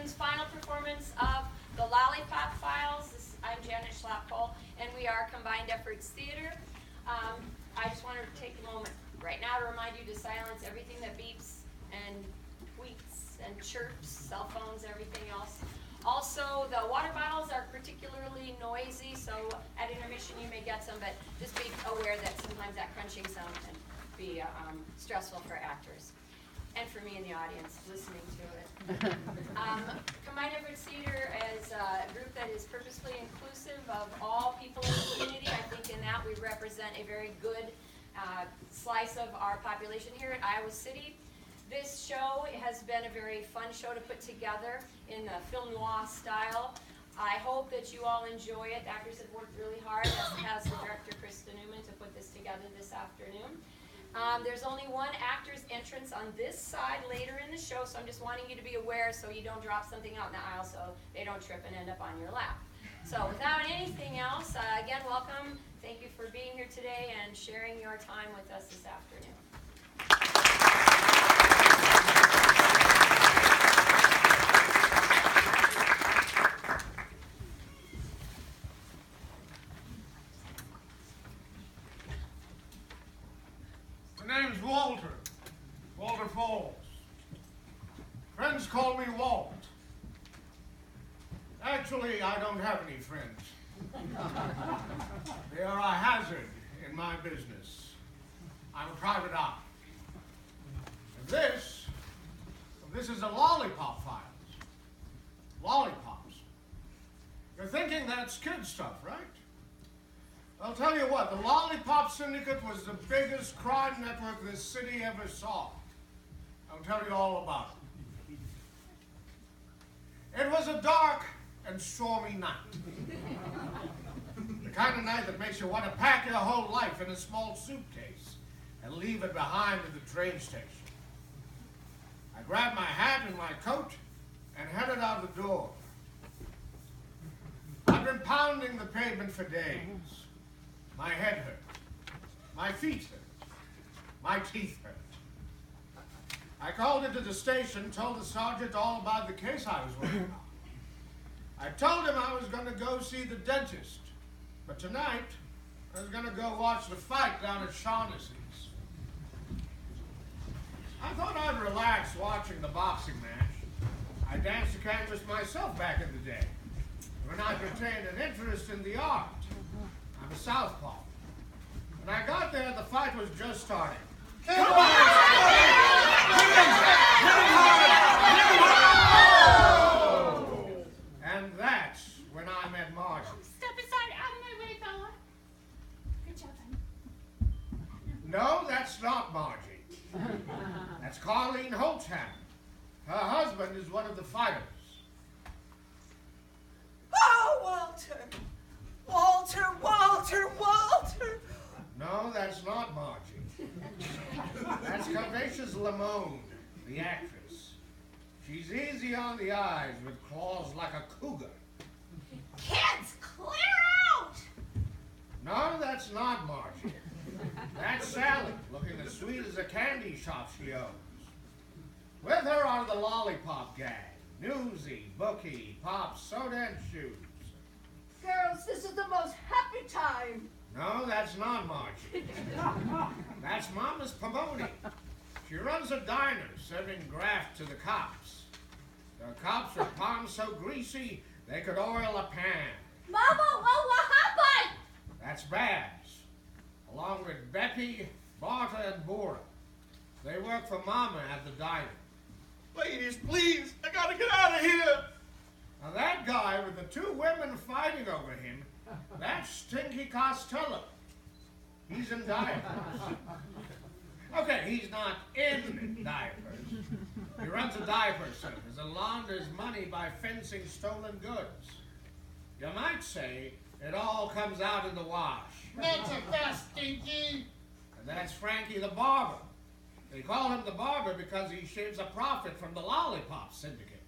afternoon's final performance of the Lollipop Files. I'm Janet Schlappole, and we are Combined Efforts Theater. I just wanted to take a moment right now to remind you to silence everything that beeps and tweets and chirps, cell phones, everything else. Also, the water bottles are particularly noisy, so at intermission you may get some, but just be aware that sometimes that crunching sound can be stressful for actors and for me in the audience listening to it. Combined Efforts Theater is a group that is purposefully inclusive of all people in the community. I think in that we represent a very good slice of our population here at Iowa City. This show has been a very fun show to put together in the film noir style. I hope that you all enjoy it. The actors have worked really hard, as has the director, Krista Newman, to put this together this afternoon. There's only one actor's entrance on this side later in the show, so I'm just wanting you to be aware so you don't drop something out in the aisle so they don't trip and end up on your lap. So without anything else, again, welcome. Thank you for being here today and sharing your time with us this afternoon. My name's Walter Falls. Friends call me Walt. Actually, I don't have any friends. They are a hazard in my business. I'm a private eye. And this is a Lollipop Files. Lollipops. You're thinking that's kid stuff, right? I'll tell you what, the Lollipop Syndicate was the biggest crime network this city ever saw. I'll tell you all about it. It was a dark and stormy night. The kind of night that makes you want to pack your whole life in a small suitcase and leave it behind at the train station. I grabbed my hat and my coat and headed out the door. I've been pounding the pavement for days. My head hurt. My feet hurt. My teeth hurt. I called into the station, told the sergeant all about the case I was working on. I told him I was going to go see the dentist, but tonight I was going to go watch the fight down at Shaughnessy's. I thought I'd relax watching the boxing match. I danced the canvas myself back in the day, when I retained an interest in the art. I'm a southpaw. When I got there, the fight was just starting. Come on! And that's when I met Margie. Step aside, out of my way, fella. Good job, honey. No, that's not Margie. That's Colleen Holtzham. Her husband is one of the fighters. Oh, Walter! Walter! No, that's not Margie. That's Curvaceous Lamone, the actress. She's easy on the eyes with claws like a cougar. Kids, clear out! No, that's not Margie. That's Sally, looking as sweet as a candy shop she owns. With her are the Lollipop gang. Newsy, Bookie, Pop, Soda, and Shoes. Girls, this is the most happy time. No, that's not Margie. That's Mama's Pomoni. She runs a diner serving graft to the cops. The cops are palms so greasy they could oil a pan. Mama, what happened? That's Babs, along with Beppy, Barta, and Bora. They work for Mama at the diner. Ladies, please, I gotta get out of here. Now that guy with the two women fighting over him, that's Stinky Costello. He's in diapers. Okay, he's not in diapers. He runs a diaper service and launders money by fencing stolen goods. You might say it all comes out in the wash. Not so fast, Stinky. And that's Frankie the barber. They call him the barber because he shaves a profit from the Lollipop Syndicate.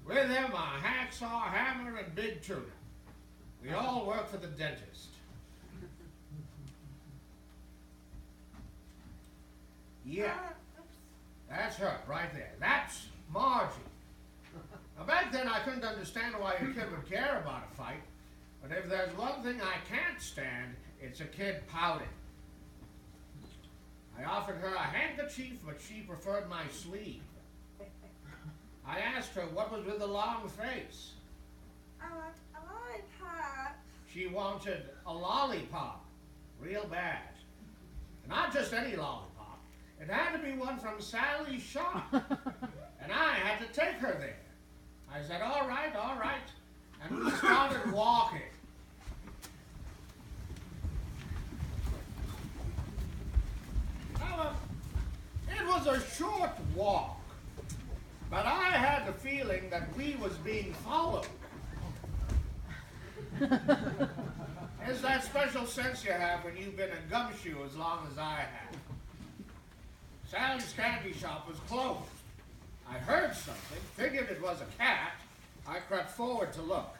With him are Hacksaw, Hammer, and Big Tuna. We all work for the dentist. Yeah, that's her right there. That's Margie. Now, back then I couldn't understand why a kid would care about a fight. But if there's one thing I can't stand, it's a kid pouting. I offered her a handkerchief, but she preferred my sleeve. I asked her what was with the long face. I want a lollipop. She wanted a lollipop, real bad. Not just any lollipop. It had to be one from Sally's shop. And I had to take her there. I said, all right. And we started walking. Now, it was a short walk, but I had the feeling that we was being followed. It's that special sense you have when you've been a gumshoe as long as I have. Sally's candy shop was closed. I heard something, figured it was a cat. I crept forward to look.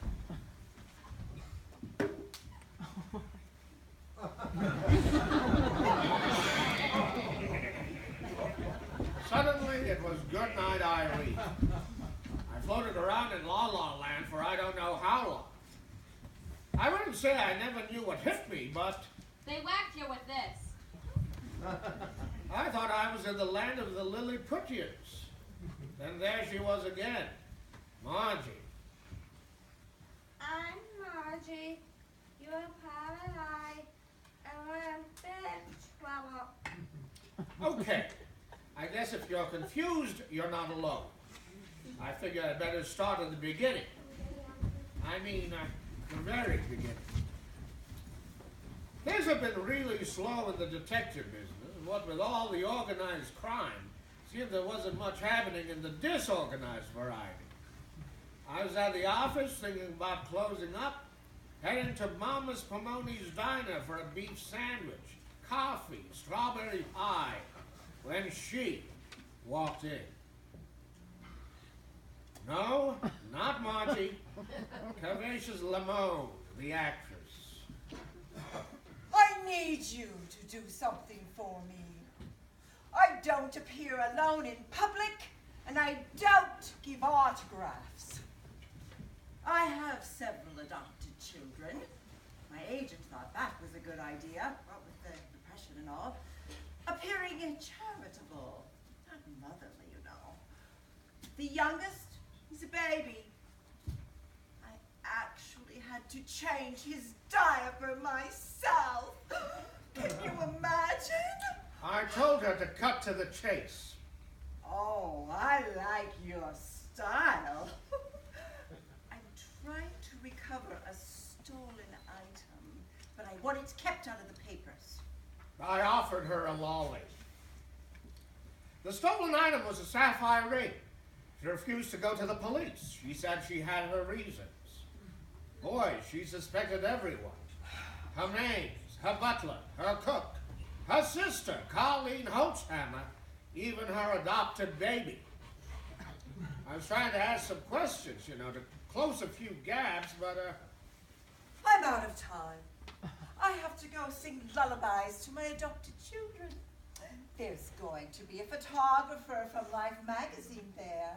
Suddenly, it was Goodnight Irene. I floated around in La La Land for I don't know how long. I wouldn't say I never knew what hit me, but They whacked you with this. I thought I was in the land of the Lilliputians. Then there she was again, Margie. I'm Margie. You're Paralyzed. And we're in big trouble. Okay, I guess if you're confused, you're not alone. I figure I'd better start at the beginning. I mean, the very beginning. Things have been really slow in the detective business. What with all the organized crime, seemed there wasn't much happening in the disorganized variety. I was at the office thinking about closing up, heading to Mama's Pomoni's Diner for a beef sandwich, coffee, strawberry pie, when she walked in. No, not Margie. Curvaceous Lamone, the actress. I need you to do something for me. I don't appear alone in public, and I don't give autographs. I have several adopted children. My agent thought that was a good idea, what with the depression and all. Appearing charitable, not motherly, you know. The youngest is a baby. I actually had to change his diaper myself. Can you imagine? I told her to cut to the chase. Oh, I like your style. I'm trying to recover a stolen item, but I want it kept out of the papers. I offered her a lolly. The stolen item was a sapphire ring. She refused to go to the police. She said she had her reasons. Boy, she suspected everyone. Her maids, her butler, her cook, her sister, Colleen Holtzhammer, even her adopted baby. I was trying to ask some questions, to close a few gaps, but, I'm out of time. I have to go sing lullabies to my adopted children. There's going to be a photographer from Life magazine there.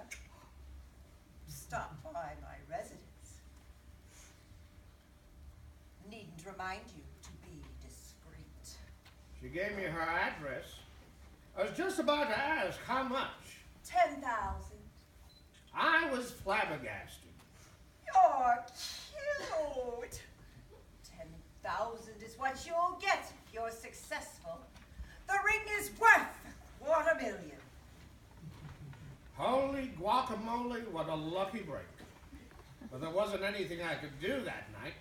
Stop by my residence. Needn't remind you to be discreet. she gave me her address. I was just about to ask how much. 10,000. I was flabbergasted. You're cute. 10,000 is what you'll get if you're successful. The ring is worth $250,000. Holy guacamole, what a lucky break. But there wasn't anything I could do that night.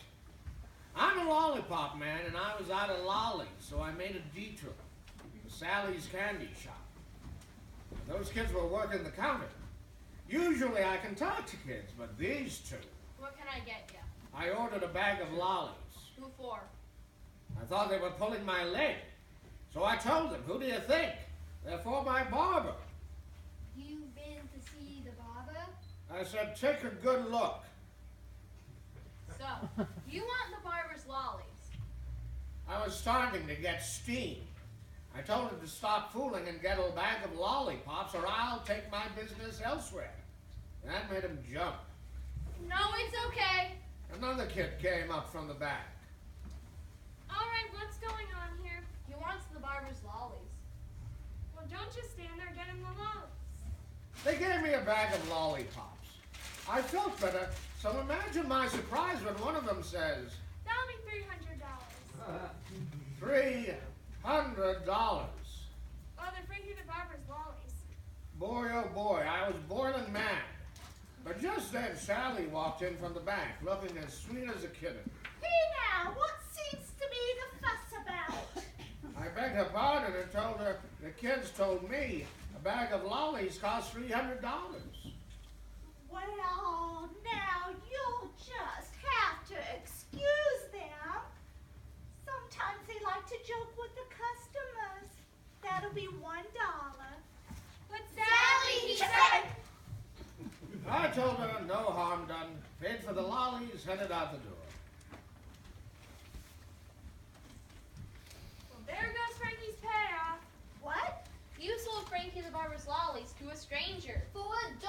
I'm a lollipop man, and I was out of lollies, so I made a detour to Sally's candy shop. Those kids were working the counter. Usually I can talk to kids, but these two. What can I get you? I ordered a bag of lollies. Who for? I thought they were pulling my leg. So I told them, who do you think? They're for my barber. You've been to see the barber? I said, take a good look. So, you want the barber's lollies? I was starting to get steam. I told him to stop fooling and get a bag of lollipops or I'll take my business elsewhere. That made him jump. No, it's okay. Another kid came up from the back. All right, what's going on here? He wants the barber's lollies. Well, don't just stand there, get him the lollies. They gave me a bag of lollipops. I felt better, so imagine my surprise when one of them says, That'll be $300. $300. Oh, they're Frankie the barber's lollies. Boy, oh boy, I was boiling mad. But just then, Sally walked in from the back, looking as sweet as a kitten. Hey now, what seems to be the fuss about? I begged her pardon and told her the kids told me a bag of lollies cost $300. Well, now you'll just have to excuse them. Sometimes they like to joke with the customers. That'll be $1. But Sally, he said. I told her no harm done, paid for the lollies, headed out the door. Well, there goes Frankie's payoff. What? You sold Frankie the barber's lollies to a stranger. For $1.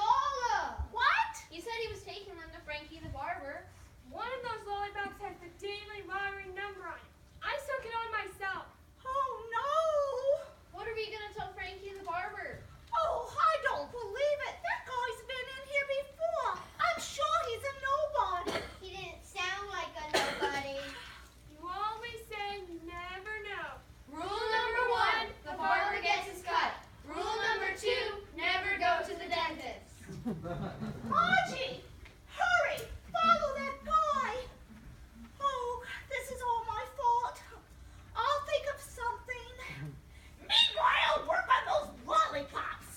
What? He said he was taking them to Frankie the barber. One of those lollipops has the daily lottery number on it. I took it on myself. Oh no! What are we gonna tell Frankie the barber? Oh, I don't believe it. That guy's been in here before. I'm sure he's a nobody. He didn't sound like a nobody. You always say you never know. Rule number 1, the barber gets his cut. Rule number 2, never go to the dentist. Margie, hurry! Follow that guy. Oh, this is all my fault. I'll think of something. Meanwhile, work on those lollipops.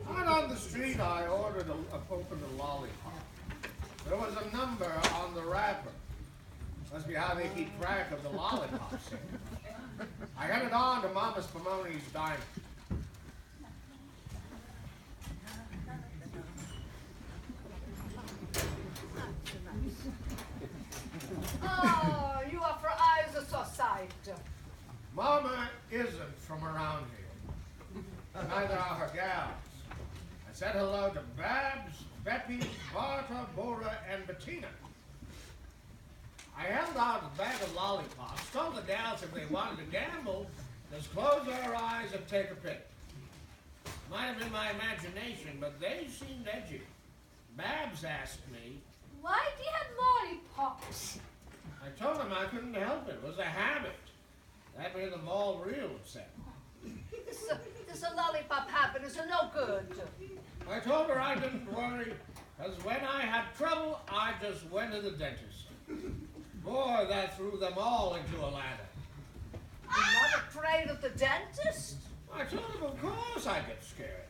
Out on the street, I ordered opened a lollipop. There was a number on the wrapper. Must be how they keep track of the lollipops here. I headed on to Mama's Pomoni's diner. Oh, you are for eyes of society. Mama isn't from around here. Neither are her gals. I said hello to Babs, Beppy, Barta, Bora, and Bettina. I held out a bag of lollipops, told the gals if they wanted to gamble, just close their eyes and take a pick. Might have been my imagination, but they seemed edgy. Babs asked me. Why do you have lollipops? I told them I couldn't help it. It was a habit. That made them all real upset. This lollipop habit is no good. I told her I didn't worry, because when I had trouble, I just went to the dentist. Boy, that threw them all into a ladder. You're not afraid of the dentist? I told him, of course I get scared.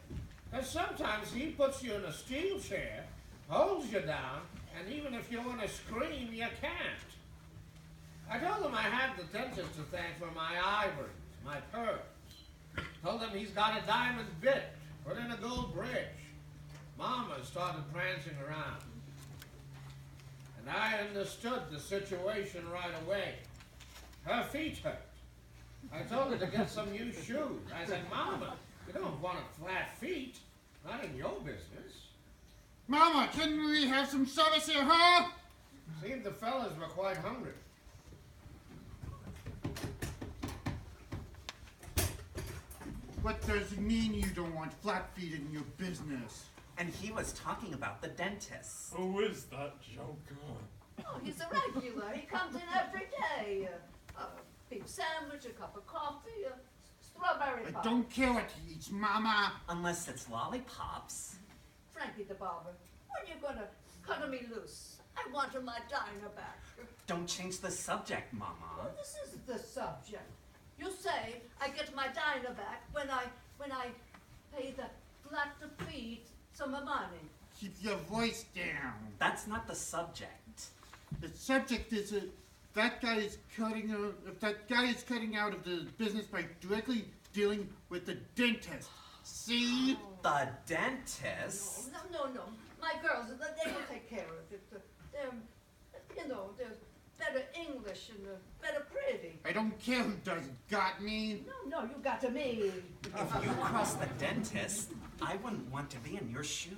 Because sometimes he puts you in a steel chair, holds you down, and even if you want to scream, you can't. I told him I had the dentist to thank for my ivories, my pearls. Told him he's got a diamond bit, put in a gold bridge. Mama started prancing around. And I understood the situation right away. Her feet hurt. I told her to get some new shoes. I said, Mama, you don't want flat feet. Not in your business. Mama, can we have some service here, huh? Seemed the fellas were quite hungry. What does it mean you don't want flat feet in your business? And he was talking about the dentist. Who is that joker? Oh, he's a regular. He comes in every day. A beef sandwich, a cup of coffee, a strawberry I pie. don't care what he eats, Mama. Unless it's lollipops. Frankie the barber, when you gonna cut me loose? I want my diner back. Don't change the subject, Mama. Well, this is the subject. You say I get my diner back when I pay the flat feet some money. Keep your voice down. That's not the subject. The subject is that guy is cutting out of the business by directly dealing with the dentist. See? The dentist? No. My girls, they will take care of it. They're better English and better pretty. I don't care who does it. Got me? No, you got me. If you cross the dentist, I wouldn't want to be in your shoes.